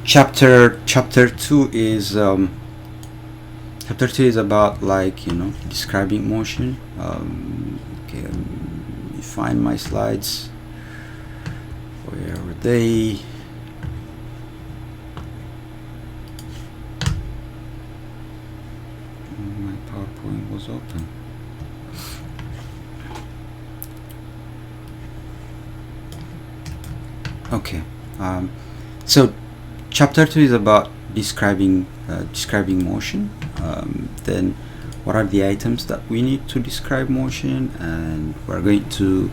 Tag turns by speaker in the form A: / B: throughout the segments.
A: Chapter 2 is about, like, describing motion. Okay, let me find my slides. Where are they? My PowerPoint was open. Okay, so chapter 2 is about describing motion. Then what are the items that we need to describe motion, and we're going to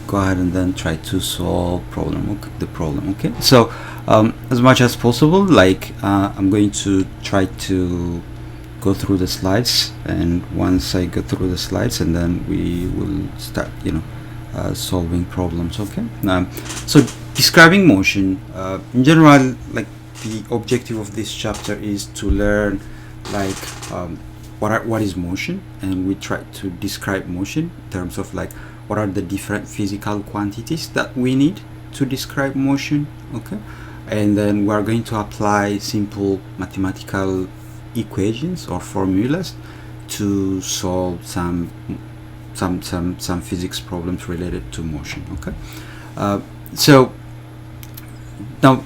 A: go ahead and then try to solve the problem. Okay, so as much as possible, like, I'm going to try to go through the slides, and once I go through the slides, and then we will start solving problems. Okay, so describing motion, in general, like, the objective of this chapter is to learn, like, what is motion, and we try to describe motion in terms of, like, what are the different physical quantities that we need to describe motion. Okay, and then we are going to apply simple mathematical equations or formulas to solve some physics problems related to motion. Okay, so now,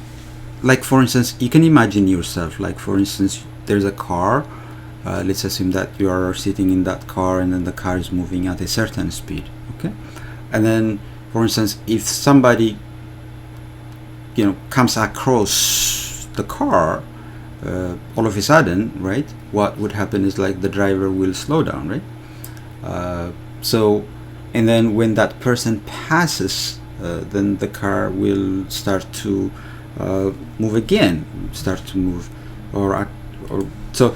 A: like, for instance, you can imagine yourself, like, for instance, there's a car. Let's assume that you are sitting in that car, and then the car is moving at a certain speed. Okay, and then, for instance, if somebody comes across the car, all of a sudden, right, what would happen is, like, the driver will slow down, right? So, and then when that person passes, then the car will start to move again, or so,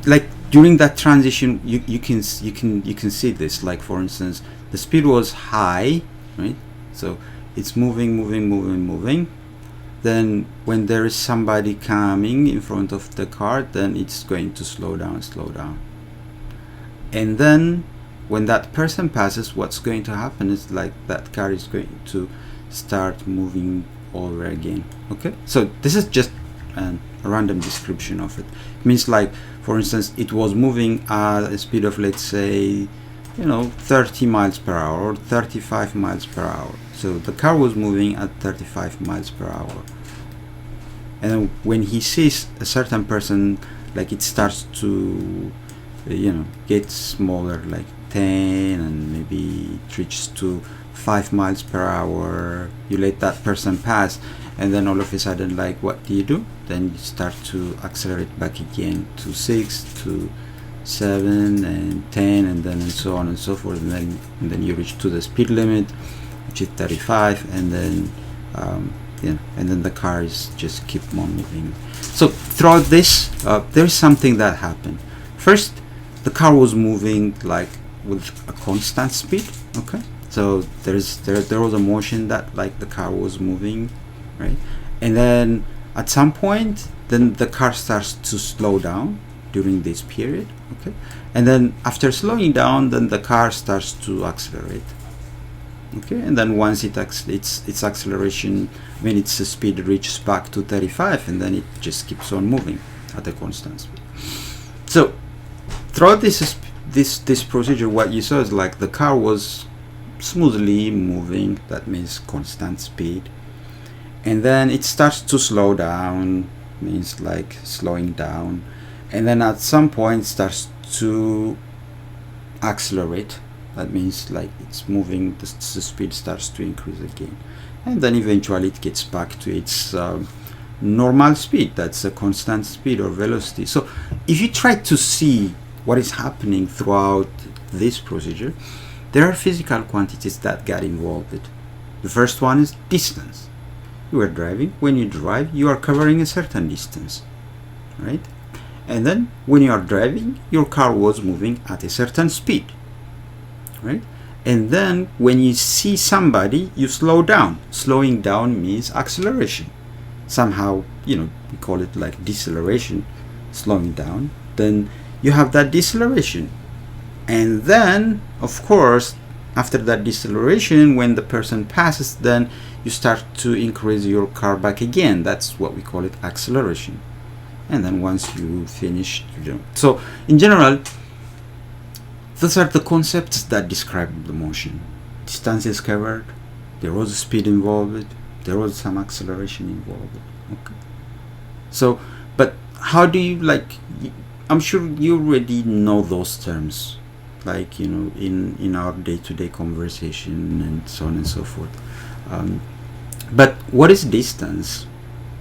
A: like, during that transition, you can see this. Like, for instance, the speed was high, right? So it's moving. Then when there is somebody coming in front of the car, then it's going to slow down. And then when that person passes, what's going to happen is, like, that car is going to start moving over again. Okay, so this is just a random description of it. It means, like, for instance, it was moving at a speed of, let's say, 30 miles per hour or 35 miles per hour. So the car was moving at 35 miles per hour, and then when he sees a certain person, like, it starts to get smaller, like 10, and maybe it reaches to 5 miles per hour. You let that person pass, and then all of a sudden, like, what do? Then you start to accelerate back again to 6, to 7, and 10, and then and so on and so forth, and then you reach to the speed limit, which is 35, and then and then the cars just keep on moving. So throughout this, there's something that happened. First, the car was moving, like, with a constant speed. Okay, so there was a motion that, like, the car was moving, right? And then at some point, then the car starts to slow down during this period. Okay, and then after slowing down, then the car starts to accelerate. Okay, and then once its acceleration, when its speed reaches back to 35, and then it just keeps on moving at a constant speed. So throughout this procedure, what you saw is, like, the car was smoothly moving. That means constant speed. And then it starts to slow down, means, like, slowing down, and then at some point starts to accelerate. That means, like, it's moving, the speed starts to increase again, and then eventually it gets back to its normal speed. That's a constant speed or velocity. So if you try to see what is happening throughout this procedure, there are physical quantities that get involved. The first one is distance. You are driving. When you drive, you are covering a certain distance, right? And then when you are driving, your car was moving at a certain speed, right? And then when you see somebody, you slow down. Slowing down means acceleration. Somehow, we call it, like, deceleration, slowing down. Then you have that deceleration. And then, of course, after that deceleration, when the person passes, then you start to increase your car back again. That's what we call it acceleration. And then once you finish, so in general, those are the concepts that describe the motion. Distance is covered, there was speed involved, there was some acceleration involved. Okay. So, but how do you, like, I'm sure you already know those terms, like, you know, in our day-to-day conversation and so on and so forth. But what is distance?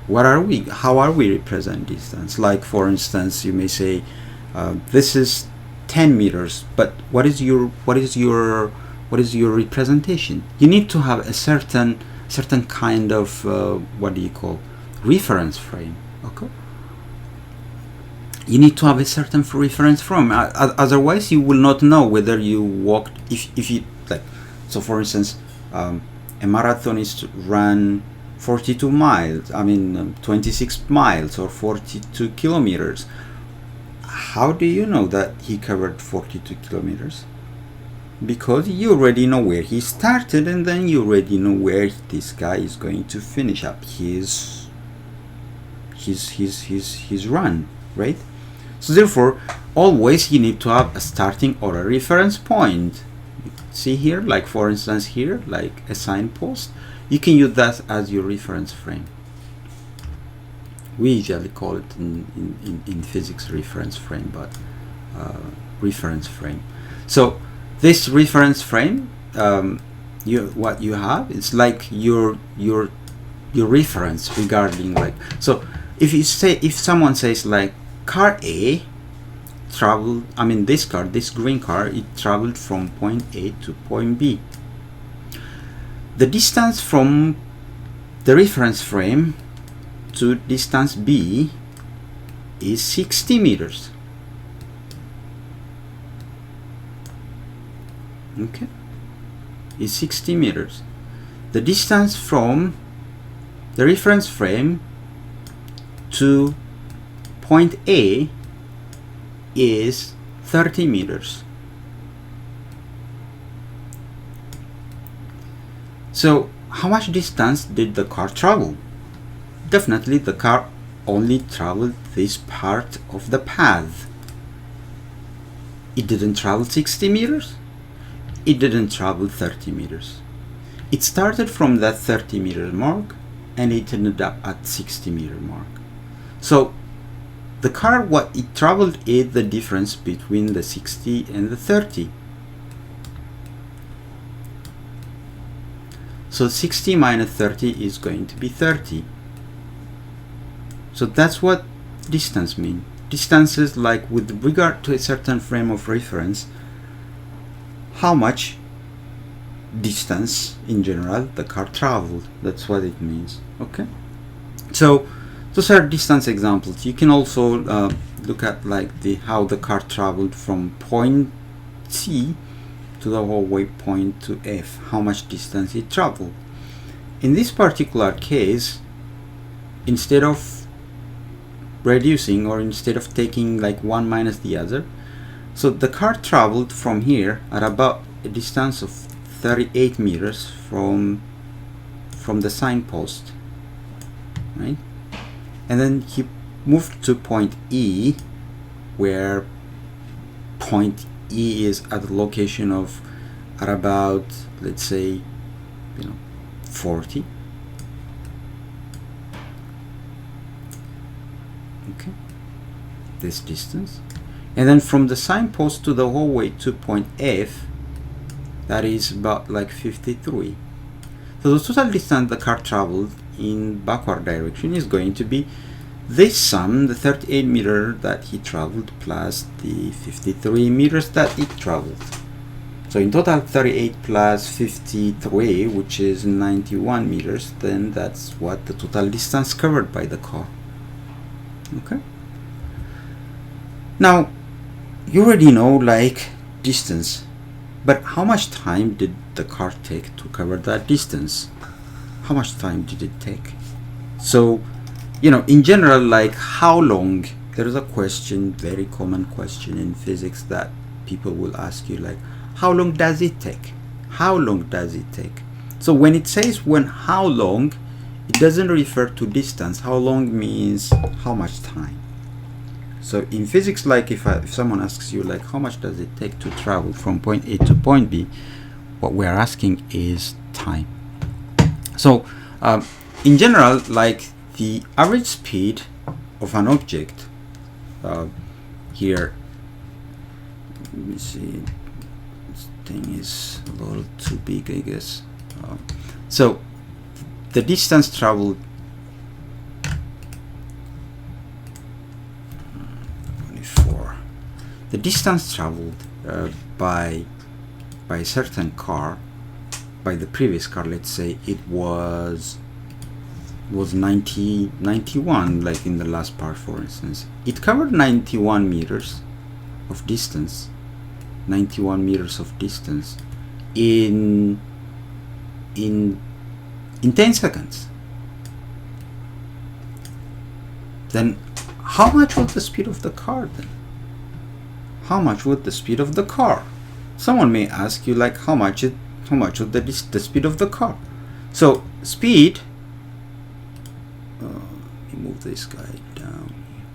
A: What are we? How are we represent distance? Like, for instance, you may say this is 10 meters, but what is your representation? You need to have a certain kind of what do you call, reference frame. Okay. You need to have a certain reference frame. Otherwise, you will not know whether you walked. If you, like, so for instance, a marathonist ran 42 miles. 26 miles or 42 kilometers. How do you know that he covered 42 kilometers? Because you already know where he started, and then you already know where this guy is going to finish up his run, right? So therefore, always you need to have a starting or a reference point. See here, like for instance here, like a signpost, you can use that as your reference frame. We usually call it in physics reference frame, but reference frame. So this reference frame, what you have, it's like your reference regarding, like, so if someone says like car A traveled, this green car, it traveled from point A to point B. The distance from the reference frame to distance B is 60 meters. Okay, is 60 meters. The distance from the reference frame to point A is 30 meters. So how much distance did the car travel? Definitely the car only traveled this part of the path. It didn't travel 60 meters. It didn't travel 30 meters. It started from that 30 meter mark and it ended up at 60 meter mark. So the car, what it traveled is the difference between the 60 and the 30. So 60 minus 30 is going to be 30. So that's what distance means. Distance is like, with regard to a certain frame of reference, how much distance in general the car traveled. That's what it means. Okay. So those are distance examples. You can also look at like how the car traveled from point C to the whole way point to F, how much distance it traveled. In this particular case, instead of reducing, or instead of taking like one minus the other, so the car traveled from here at about a distance of 38 meters from the signpost, right? And then he moved to point E, where point E is at the location of at about, let's say, 40. Okay, this distance. And then from the signpost to the hallway to point F, that is about like 53. So the total distance the car traveled in backward direction is going to be this sum, the 38 meter that he traveled plus the 53 meters that it traveled. So in total 38 plus 53, which is 91 meters, then that's what the total distance covered by the car. Okay. Now you already know like distance, but how much time did the car take to cover that distance? How much time did it take? So, in general, like how long, there is a question, very common question in physics that people will ask you, like, how long does it take? How long does it take? So when it says how long, it doesn't refer to distance. How long means how much time. So in physics, like if someone asks you like how much does it take to travel from point A to point B, what we're asking is time. So in general, like the average speed of an object, here, let me see, this thing is a little too big, I guess. So the distance traveled, 24, the distance traveled by a certain car, by the previous car, let's say it was 91, like in the last part, for instance. It covered 91 meters of distance, 91 meters of distance in 10 seconds. Then how much was the speed of the car then? How much was the speed of the car? Someone may ask you like how much was the speed of the car. So speed, let me move this guy down here.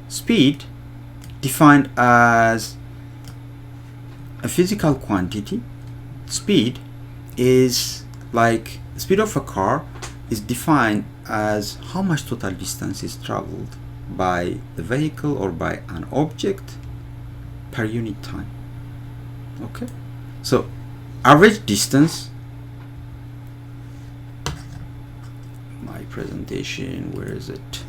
A: Speed, defined as a physical quantity. Speed is like the speed of a car is defined as how much total distance is traveled by the vehicle or by an object per unit time. Okay, so average distance, my presentation, where is it?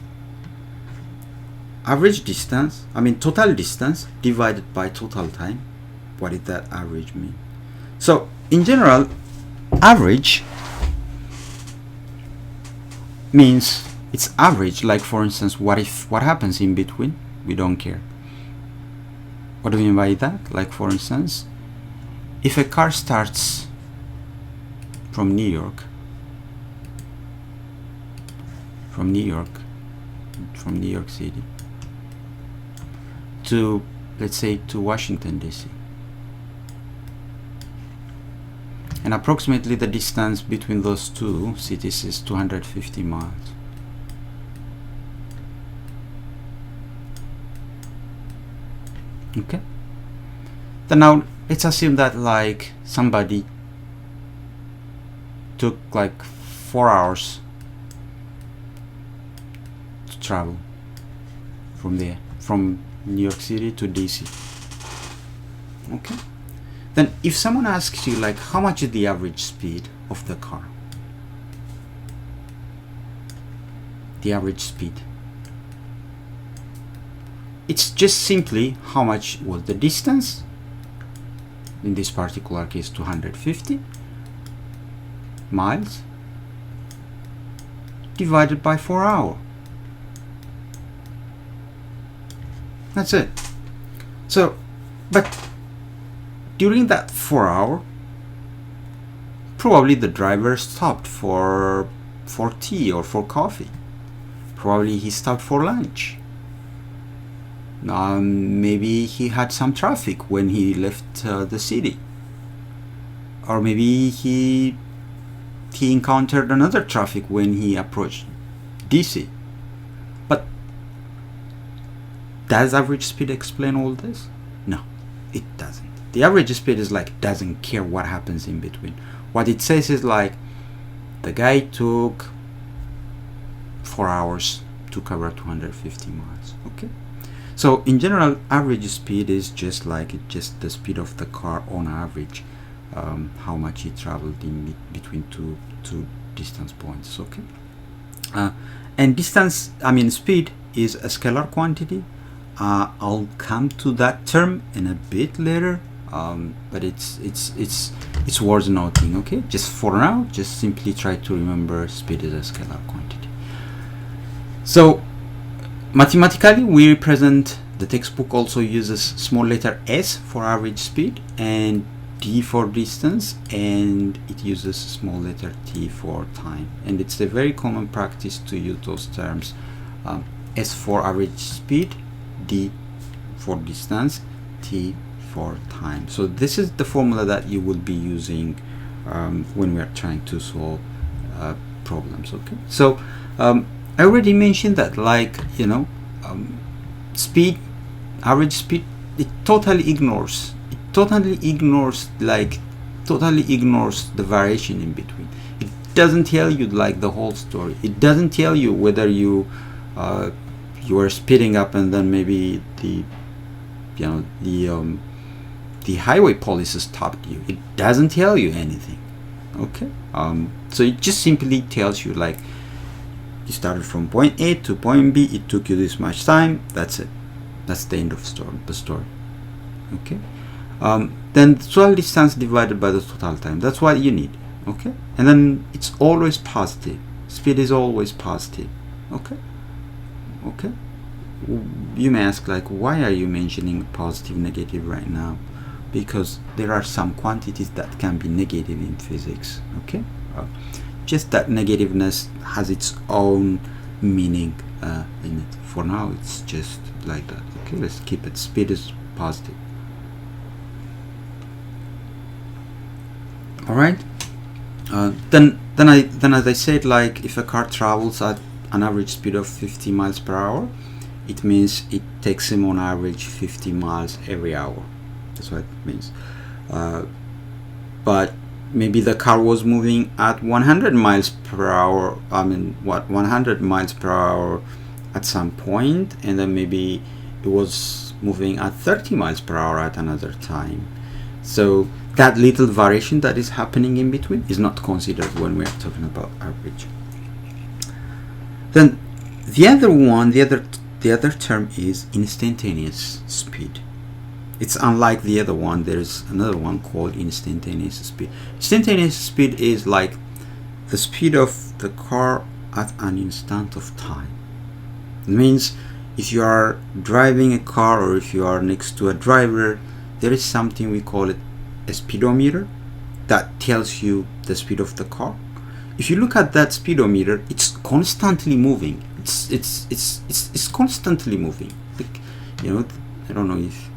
A: Average distance, I mean total distance divided by total time. What did that average mean? So in general, average means it's average. Like for instance, what happens in between? We don't care. What do we mean by that? Like for instance, if a car starts from New York City to, let's say, to Washington DC, and approximately the distance between those two cities is 250 miles. Okay, then now let's assume that like somebody took like 4 hours to travel from there, from New York City to DC. Okay, then if someone asks you like how much is the average speed of the car, the average speed, it's just simply how much was the distance, in this particular case 250 miles, divided by 4 hours. That's it. So, but during that 4 hours, probably the driver stopped for tea or for coffee. Probably he stopped for lunch. Maybe he had some traffic when he left the city, or maybe he encountered another traffic when he approached DC. But does average speed explain all this? No, it doesn't. The average speed is like doesn't care what happens in between. What it says is like the guy took 4 hours to cover 250 miles. Okay. So in general, average speed is just the speed of the car on average, how much it traveled in between two distance points. Okay, and distance, I mean speed, is a scalar quantity. I'll come to that term in a bit later, but it's worth noting. Okay, just for now, just simply try to remember speed is a scalar quantity. So mathematically, we represent, the textbook also uses small letter s for average speed and d for distance, and it uses small letter t for time. And it's a very common practice to use those terms, s for average speed, d for distance, t for time. So this is the formula that you will be using when we are trying to solve problems. Okay, so I already mentioned that, like, speed, average speed, it totally ignores the variation in between. It doesn't tell you like the whole story. It doesn't tell you whether you are speeding up and then maybe the highway police stopped you. It doesn't tell you anything. Okay, so it just simply tells you like you started from point A to point B, it took you this much time, that's it. That's the end of the story. Okay, then the total distance divided by the total time, that's what you need. Okay, and then it's always positive. Speed is always positive. Okay, you may ask, like, why are you mentioning positive, negative right now? Because there are some quantities that can be negative in physics. Okay, just that negativeness has its own meaning in it. For now, it's just like that. Okay, let's keep it. Speed is positive. All right. Then as I said, like, if a car travels at an average speed of 50 miles per hour, it means it takes him on average 50 miles every hour. That's what it means. But maybe the car was moving at 100 miles per hour. 100 miles per hour at some point, and then maybe it was moving at 30 miles per hour at another time. So that little variation that is happening in between is not considered when we are talking about average. Then the other term is instantaneous speed. It's unlike the other one. There's another one called instantaneous speed. Instantaneous speed is like the speed of the car at an instant of time. It means if you are driving a car or if you are next to a driver, there is something we call it a speedometer that tells you the speed of the car. If you look at that speedometer, it's constantly moving. It's constantly moving. Like, I don't know if,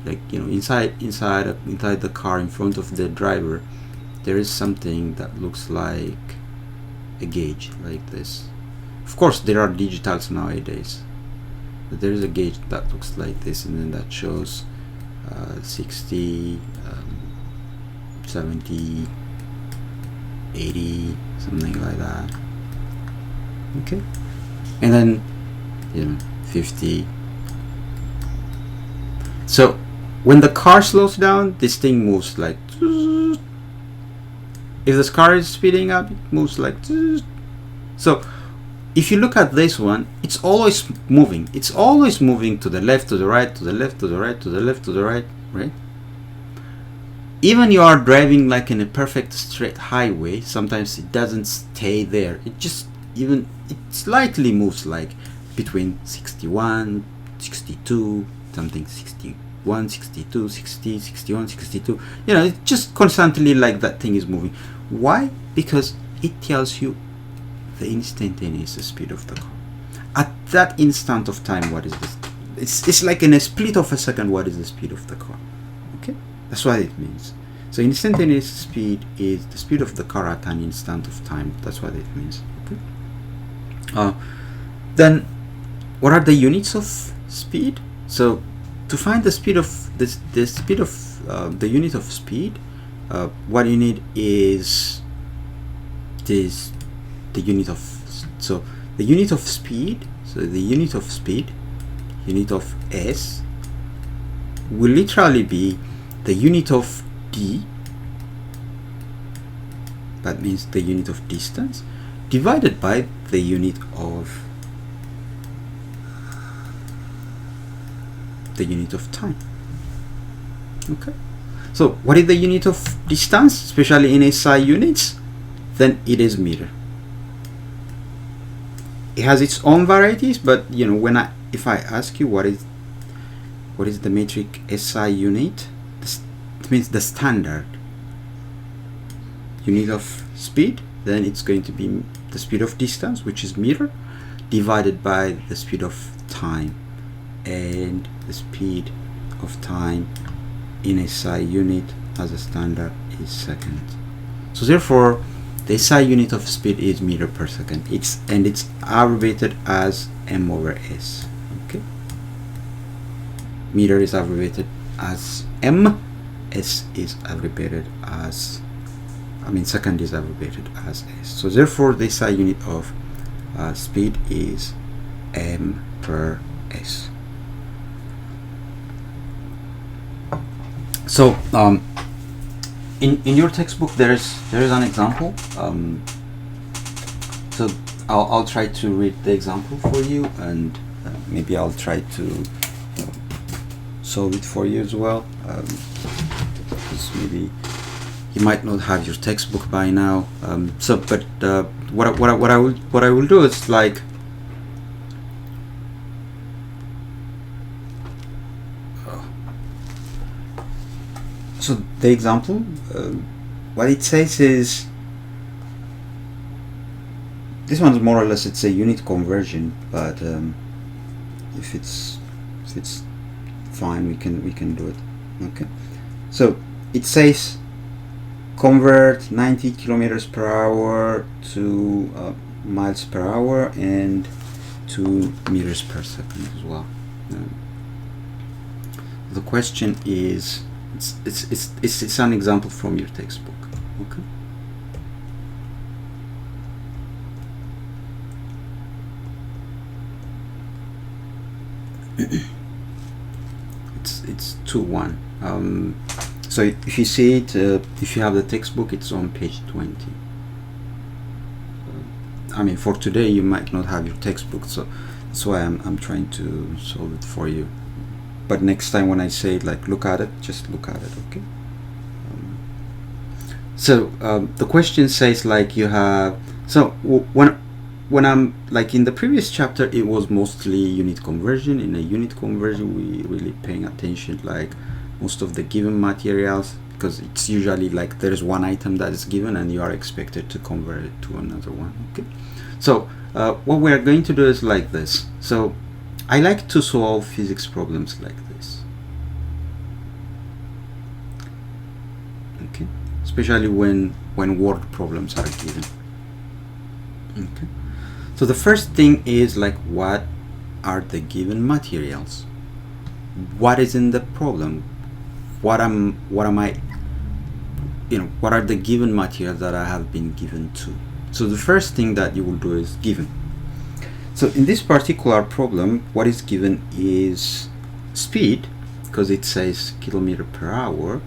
A: like, inside the car in front of the driver, there is something that looks like a gauge like this. Of course, there are digitals nowadays, but there is a gauge that looks like this, and then that shows 60, 70, 80, something like that. Okay, and then 50. So when the car slows down, this thing moves like, if the car is speeding up, it moves like. So if you look at this one, it's always moving. It's always moving to the left, to the right, to the left, to the right, to the left, to the right, right? Even you are driving like in a perfect straight highway, sometimes it doesn't stay there. It slightly moves, like between 61, 62, something, 61, 62, 60, 61, 62. It's just constantly like that thing is moving. Why? Because it tells you the instantaneous speed of the car. At that instant of time, what is this? It's like in a split of a second, what is the speed of the car? Okay, that's what it means. So instantaneous speed is the speed of the car at an instant of time. That's what it means. Okay. Then what are the units of speed? So to find the speed of the unit of speed, what you need is the unit of speed. So the unit of speed, unit of S, will literally be the unit of D, that means the unit of distance, divided by the unit of time. Okay, so what is the unit of distance, especially in SI units? Then it is meter. It has its own varieties, but if I ask you what is the metric SI unit, it means the standard unit of speed, then it's going to be the speed of distance, which is meter, divided by the speed of time, and the speed of time in SI unit as a standard is second. So therefore the SI unit of speed is meter per second. It's abbreviated as m over s. Okay, meter is abbreviated as m, s is abbreviated as, second is abbreviated as s. So therefore the SI unit of speed is m per s. So in your textbook there is an example. So I'll try to read the example for you, and maybe I'll try to solve it for you as well, because maybe you might not have your textbook by now. But what I will do is like, so the example, what it says is, this one's more or less, it's a unit conversion, but if it's fine, we can do it. Okay, so it says convert 90 kilometers per hour to miles per hour and 2 meters per second as well. The question is, it's an example from your textbook. Okay, it's 2-1. So if you see it, if you have the textbook, it's on page 20. For today you might not have your textbook, so that's why I'm trying to solve it for you. But next time when I say like look at it, just look at it. Okay. So the question says like you have, so when I'm like in the previous chapter, it was mostly unit conversion. In a unit conversion, we really paying attention like most of the given materials, because it's usually like there is one item that is given and you are expected to convert it to another one. Okay, so what we are going to do is like this. So I like to solve physics problems like this, okay, especially when word problems are given. Okay, so the first thing is like, what are the given materials? What is in the problem? What are the given materials that I have been given to? So the first thing that you will do is given. So in this particular problem, what is given is speed, because it says kilometer per hour.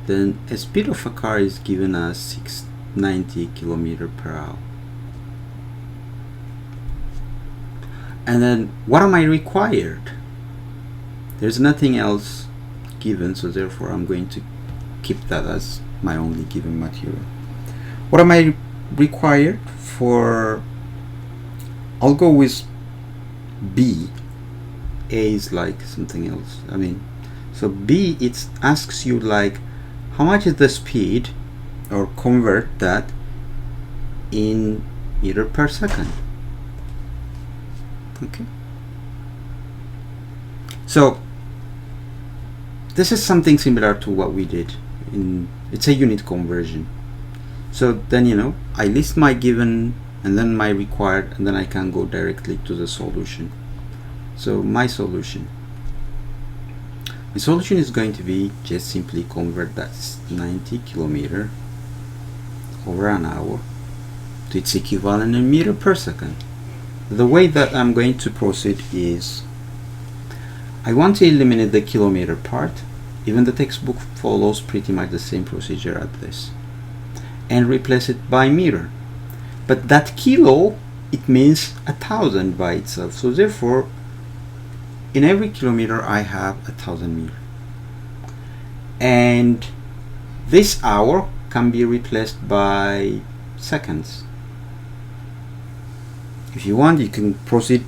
A: Then a speed of a car is given as 690 kilometer per hour. And then what am I required? There's nothing else given, so therefore I'm going to keep that as my only given material. What am I required for? I'll go with B. A is like something else. So B, it asks you like, how much is the speed, or convert that in meter per second. Okay, so this is something similar to what we did in, it's a unit conversion. So then I list my given and then my required, and then I can go directly to the solution. So my solution is going to be just simply convert that 90 kilometer over an hour to its equivalent in meter per second. The way that I'm going to proceed is, I want to eliminate the kilometer part. Even the textbook follows pretty much the same procedure as this, and replace it by meter. But that kilo, it means 1,000 by itself. So therefore, in every kilometer I have 1,000 meters. And this hour can be replaced by seconds. If you want, you can proceed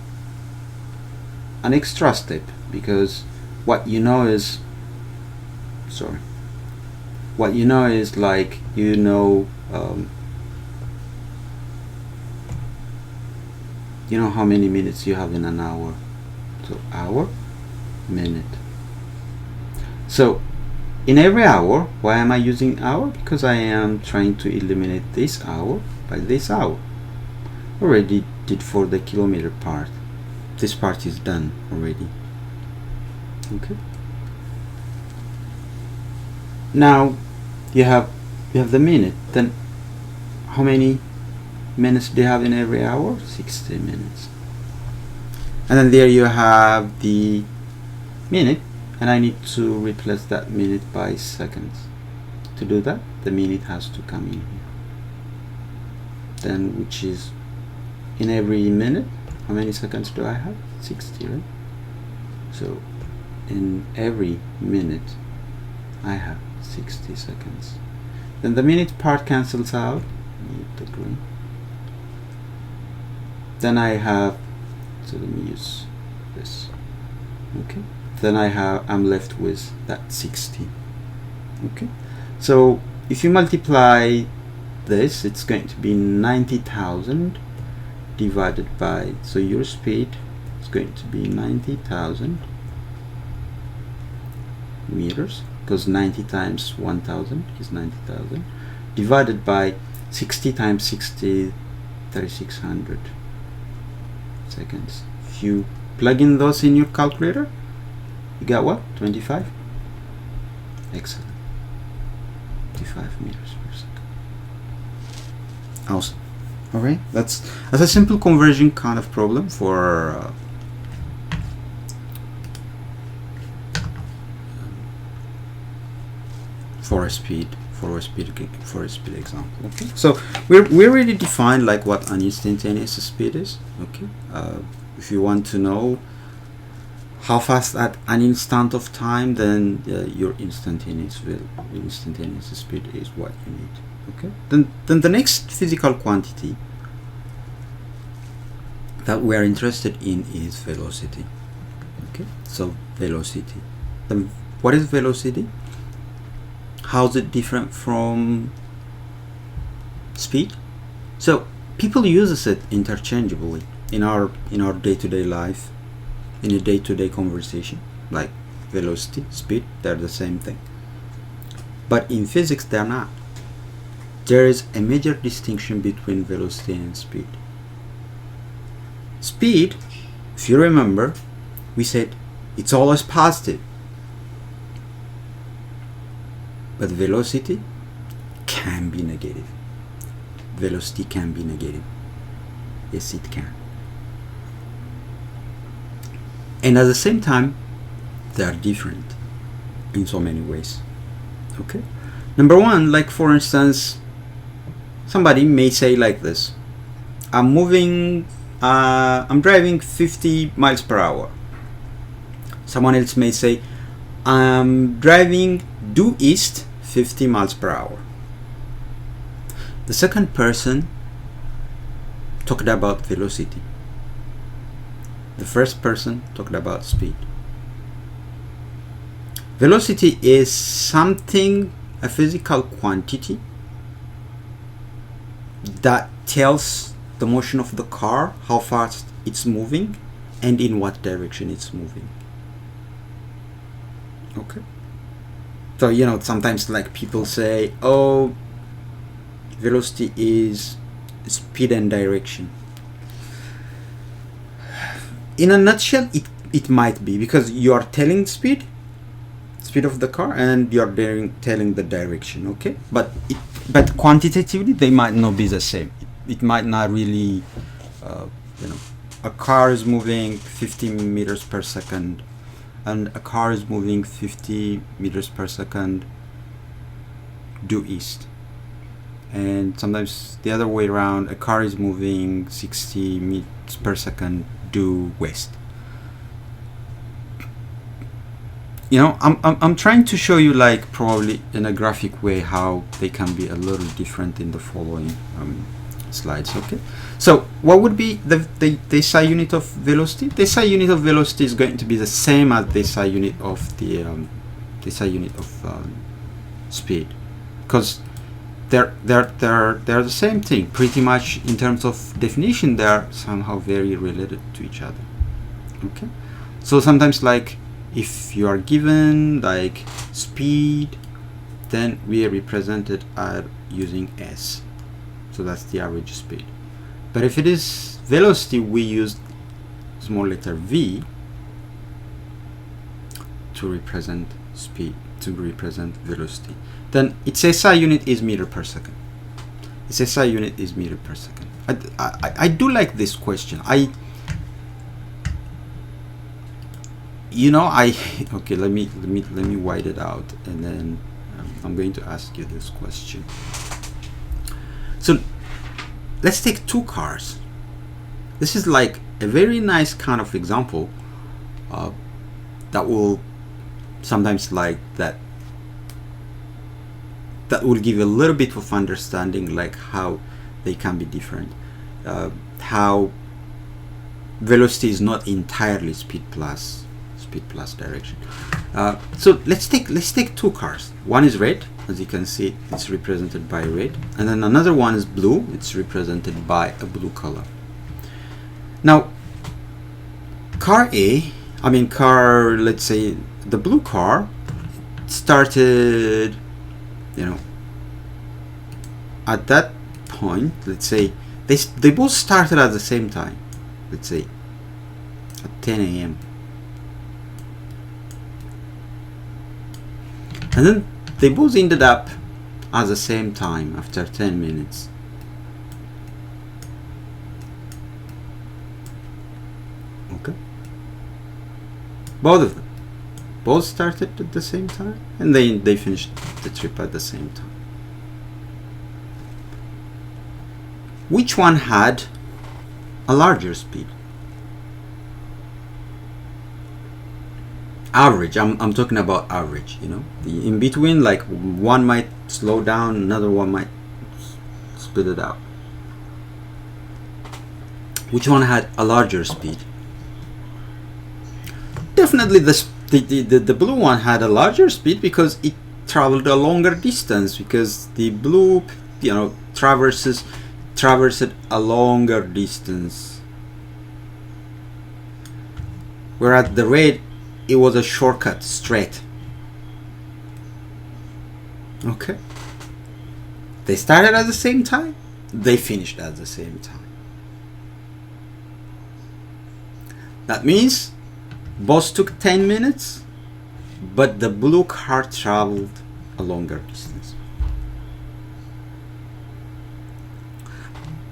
A: an extra step, because what you know is like, how many minutes you have in an hour. So hour, minute. So in every hour. Why am I using hour? Because I am trying to eliminate this hour by this hour. Already did for the kilometer part. This part is done already. Okay. Now you have the minute. Then how many minutes do you have in every hour? 60 minutes. And then there you have the minute, and I need to replace that minute by seconds. To do that, the minute has to come in here. Then, which is in every minute, how many seconds do I have? 60, right? So in every minute I have 60 seconds. Then the minute part cancels out, need the green. Then I have, so let me use this. Okay. Then I'm left with that 60. Okay. So if you multiply this, it's going to be 90,000 divided by, so your speed is going to be 90,000 meters, because 90 times 1,000 is 90,000, divided by 60 times 60, 3,600 seconds. If you plug in those in your calculator, you got what? 25? Excellent. 25 meters per second. Awesome. Alright, that's a simple conversion kind of problem for a speed example. Okay, so we already defined like what an instantaneous speed is. Okay, if you want to know how fast at an instant of time, then your instantaneous speed is what you need. Okay, then the next physical quantity that we are interested in is velocity. Okay, so velocity. Then what is velocity? How is it different from speed? So people use it interchangeably in our day-to-day life, in a day-to-day conversation, like velocity, speed, they're the same thing. But in physics, they're not. There is a major distinction between velocity and speed. Speed, if you remember, we said it's always positive. But velocity can be negative. Velocity can be negative. Yes, it can. And at the same time, they are different in so many ways. Okay? Number one, like for instance, somebody may say like this: I'm driving 50 miles per hour. Someone else may say, I'm driving due east 50 miles per hour. The second person talked about velocity. The first person talked about speed. Velocity is something, a physical quantity that tells the motion of the car, how fast it's moving and in what direction it's moving. Okay. So, you know, sometimes like people say, oh, velocity is speed and direction. In a nutshell, it might be, because you are telling speed of the car, and you are telling the direction. Okay, but quantitatively they might not be the same. It might not really, you know, a car is moving 50 meters per second, and a car is moving 50 meters per second due east, and sometimes the other way around, a car is moving 60 meters per second due west. You know, I'm trying to show you, like, probably in a graphic way, how they can be a little different in the following slides. Okay, so what would be the SI unit of velocity? The SI unit of velocity is going to be the same as the SI unit of the speed, because they're the same thing pretty much. In terms of definition, they are somehow very related to each other. Okay, so sometimes, like, If you are given like speed, then we represent it using S. So that's the average speed. But if it is velocity, we use small letter V to represent speed, to represent velocity. Then its SI unit is meter per second. Its SI unit is meter per second. I do like this question. Okay, let me write it out, and then I'm going to ask you this question. So let's take two cars. This is like a very nice kind of example that will sometimes like that will give you a little bit of understanding, like how they can be different, how velocity is not entirely speed plus direction. So let's take two cars. One is red, as you can see, it's represented by red, and then another one is blue, it's represented by a blue color. Now let's say the blue car started, at that point, let's say they both started at the same time, let's say at 10 a.m. and then they both ended up at the same time after 10 minutes. Okay, both of them both started at the same time, and they finished the trip at the same time. Which one had a larger speed? Average. I'm talking about average. The in between, like one might slow down, another one might speed it up. Which one had a larger speed? Definitely the blue one had a larger speed, because it traveled a longer distance, because the blue traversed a longer distance, whereas the red, it was a shortcut straight. Okay, they started at the same time, they finished at the same time. That means both took 10 minutes, but the blue car traveled a longer distance.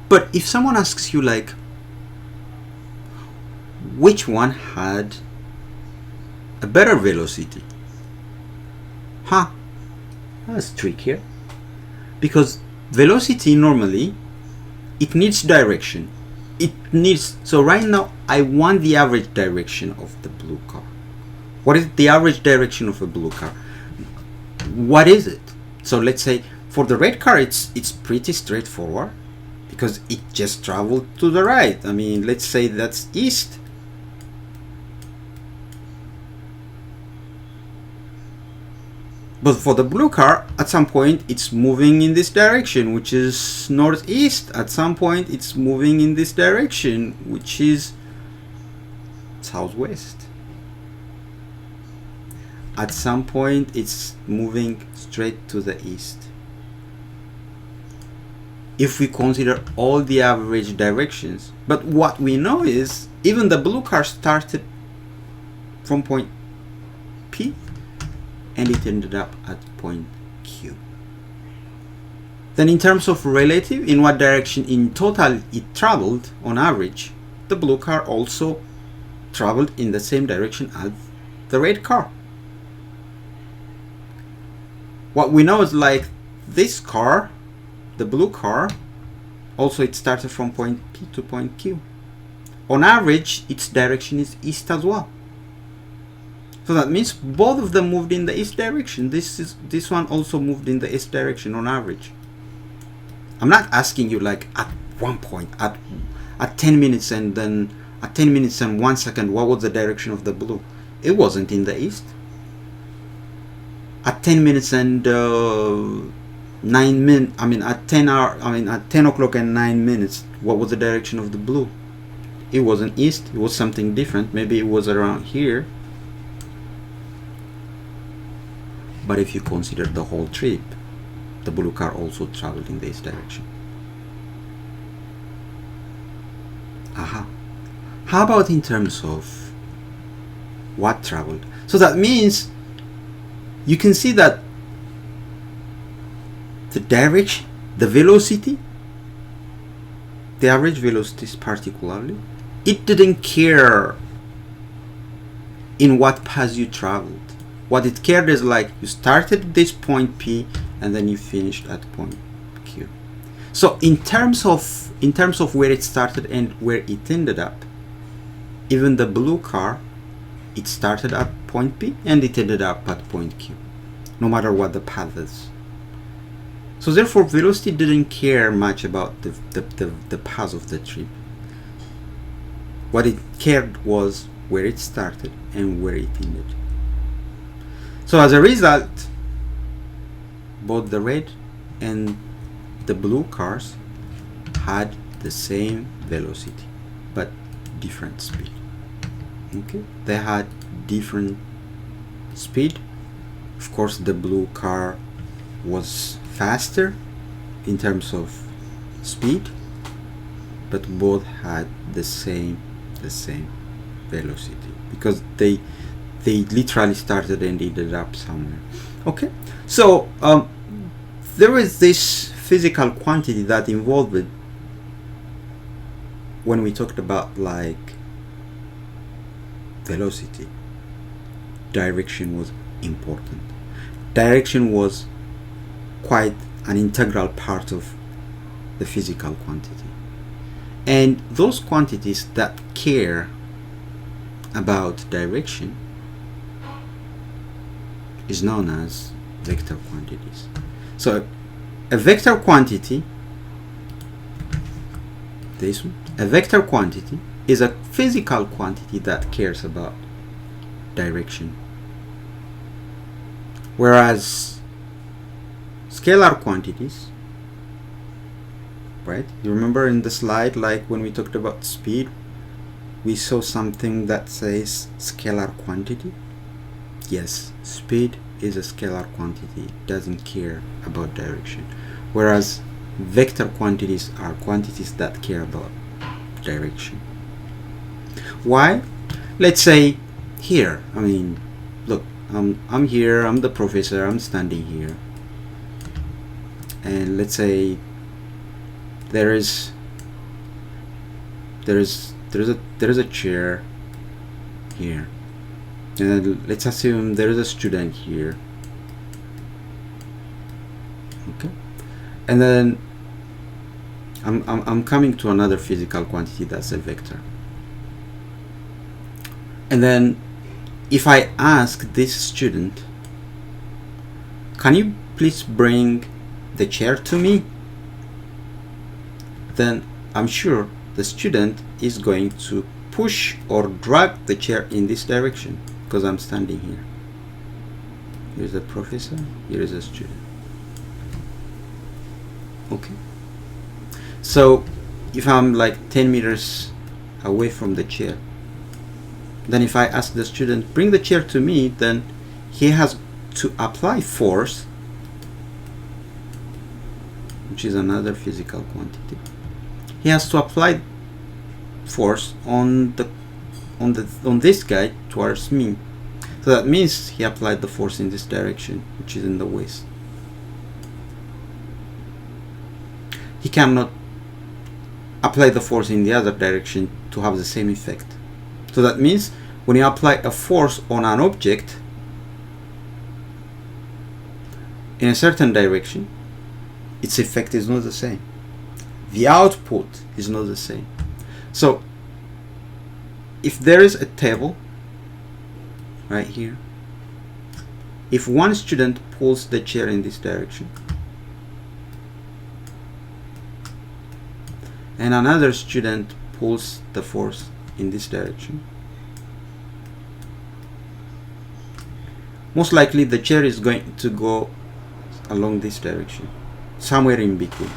A: But if someone asks you, like, which one had a better velocity? That's trickier, because velocity normally, it needs direction. So right now I want the average direction of the blue car. What is the average direction of a blue car? What is it? So let's say for the red car, it's pretty straightforward, because it just traveled to the right. Let's say that's east. But for the blue car, at some point it's moving in this direction, which is northeast. At some point it's moving in this direction, which is southwest. At some point it's moving straight to the east. If we consider all the average directions, but what we know is even the blue car started from point P and it ended up at point Q. Then in terms of relative, in what direction in total it traveled on average, the blue car also traveled in the same direction as the red car. What we know is, like, this car, the blue car, also it started from point P to point Q. On average, its direction is east as well. So that means both of them moved in the east direction. This one also moved in the east direction on average. I'm not asking you, like, at one point, at 10 minutes and then at 10 minutes and 1 second, what was the direction of the blue? It wasn't in the east. At 10 minutes and 9 minutes, at 10 o'clock and 9 minutes, what was the direction of the blue? It wasn't east, it was something different. Maybe it was around here. But if you consider the whole trip, the blue car also traveled in this direction. Aha. How about in terms of what traveled? So that means you can see that the direction, the velocity, the average velocities particularly, it didn't care in what path you traveled. What it cared is like you started at this point P and then you finished at point Q. So in terms of where it started and where it ended up, even the blue car, it started at point P and it ended up at point Q, no matter what the path is. So therefore velocity didn't care much about the path of the trip. What it cared was where it started and where it ended. So as a result, both the red and the blue cars had the same velocity but different speed. Okay, they had different speed. Of course, the blue car was faster in terms of speed, but both had the same velocity because they literally started and ended up somewhere. Okay, so there is this physical quantity that involved it when we talked about like velocity. Direction was important. Direction was quite an integral part of the physical quantity. And those quantities that care about direction is known as vector quantities. So a vector quantity, this one, a vector quantity is a physical quantity that cares about direction. Whereas scalar quantities, right? You remember in the slide, like when we talked about speed, we saw something that says scalar quantity. Yes, speed is a scalar quantity. It doesn't care about direction. Whereas vector quantities are quantities that care about direction. Why? Let's say here, I mean, look, I'm here, I'm the professor, I'm standing here. And let's say there is a chair here, and let's assume there is a student here. Okay, and then I'm coming to another physical quantity that's a vector. And then if I ask this student, can you please bring the chair to me? Then I'm sure the student is going to push or drag the chair in this direction because I'm standing here. Here's the professor, here is a student. Okay. So if I'm like 10 meters away from the chair, then if I ask the student, bring the chair to me, then he has to apply force, which is another physical quantity. He has to apply force on this guy towards me. So that means he applied the force in this direction, which is in the west. He cannot apply the force in the other direction to have the same effect. So that means when you apply a force on an object in a certain direction, its effect is not the same. The output is not the same. So if there is a table right here, if one student pulls the chair in this direction and another student pulls the force in this direction, most likely the chair is going to go along this direction, somewhere in between.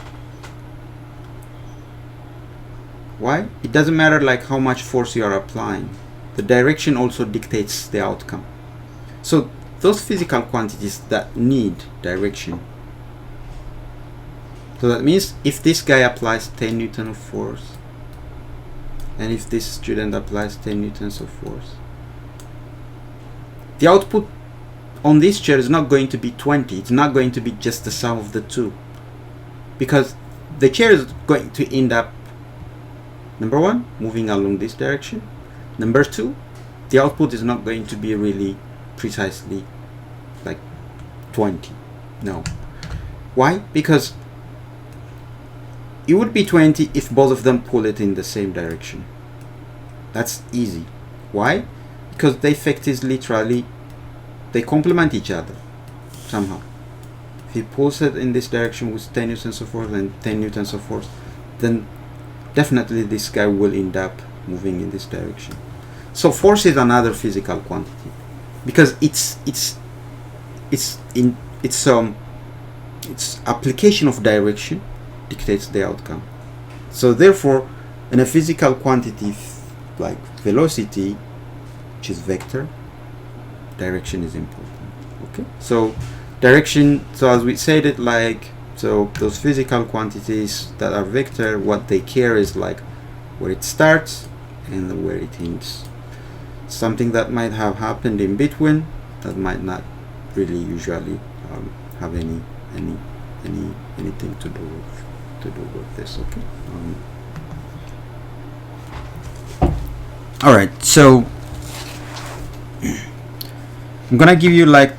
A: Why? It doesn't matter like how much force you are applying. The direction also dictates the outcome. So those physical quantities that need direction. So that means if this guy applies 10 Newton of force, and if this student applies 10 Newtons of force, the output on this chair is not going to be 20. It's not going to be just the sum of the two, because the chair is going to end up, number one, moving along this direction. Number two, the output is not going to be really precisely like 20. No. Why? Because it would be 20 if both of them pull it in the same direction. That's easy. Why? Because the effect is literally, they complement each other somehow. If he pulls it in this direction with 10 newtons of force and 10 newtons of force, then definitely this guy will end up moving in this direction. So force is another physical quantity, because its application of direction dictates the outcome. So therefore, in a physical quantity like velocity, which is vector, direction is important. Okay, so direction, so as we said it, like, so those physical quantities that are vector, what they care is like where it starts and where it ends. Something that might have happened in between that might not really usually have anything to do with this. Okay. All right, so I'm gonna give you like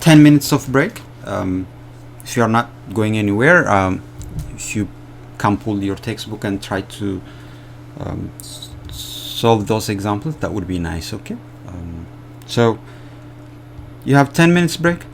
A: 10 minutes of break. If you are not going anywhere, if you can pull your textbook and try to solve those examples, that would be nice. Okay. So you have 10 minutes break.